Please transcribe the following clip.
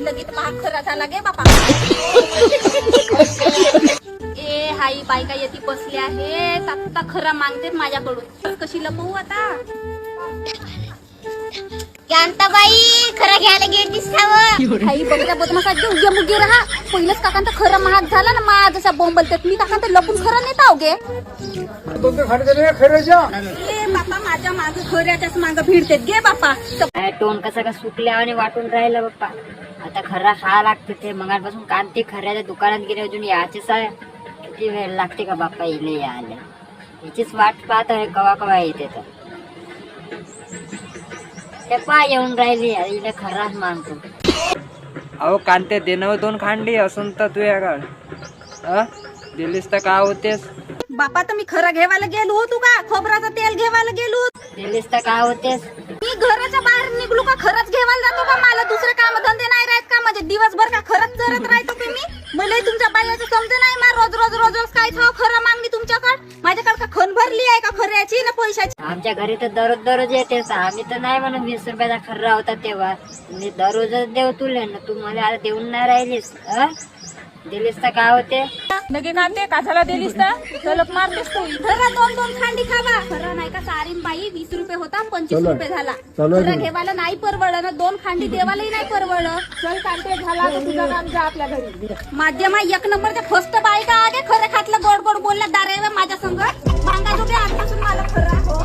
लगेच महाग खरा झाला गे बापा. ए हाई बायका येती बसली आहेत आता खरा मागते माझ्याकडून. कशी लपवू आता. कांताबाई खरं घ्यायला गेट दिसतावं. हाई बघता बदमाशा उगे मुगे राहा. पहिलंच काकांचा खरा महाग झाला ना मा जसा बोंबलते मी काकांचा लपून खरं नेता गे. ए बापा माझ्या माग खऱ्याच्याच माग भिडतेत गे बापा. टोन कसा का सुकल्या आणि वाटून राहिला बाप्पा. आता खरा खा लागते ते मगापासून कांती खऱ्याच्या दुकानात गेले अजून याचेच आहे. किती वेळ लागते का बाप्पा इले यायला. याचीच वाट पाहत आहे कवा कवा येते तर. ते पा येऊन राहिली इले खराच मानतो. अहो कांते देणं 2 खांडी असून तर तू या का दिलीस तर का होतेस. बापा तर मी खरं घेवायला गेलो होतो का खोबराचं तेल घेवायला गेलो. दिलीस तर का होतेस. मी घराच्या बाहेर निघलो का खरंच घेवायला जातो का. मला दुसरे काम धंदे नाही राहत का. म्हणजे दिवसभर का खरंच चरत राहतो की मी. मला तुमच्या बायाचं समज नाही. मा रोज रोज रोज रोज काय खाव खरं मागणी तुमच्याकडे. माझ्याकडे का खण भरली आहे का खऱ्याची ना पैशाची. आमच्या घरी तर दररोज येतेस. आम्ही तर नाही म्हणून 20 रुपयाचा खर्रा होता तेव्हा. मी दररोजच देव तुले ना. तू मला आता देऊन नाही राहिलीस. दिलीस तर काय होते. लगे कांते काझाला दिलीस तर चलप मारतेस तू. खरं 2-2 खांडी खावा. खरं नाही का सारीन बाई 20 रुपये होता 25 रुपये झाला. खरं घेवायला नाही परवडलं ना 2 खांडी देवालाही नाही परवडलं. चल कांते झाला तर तुझं काम जा आपल्या घरी. माध्यमा 1 नंबरचे फर्स्ट बाई का आगे खरं खातलं गोड गोड बोलल्या दारे माझ्या संग मांगा जो आजपासून मला खरं हो.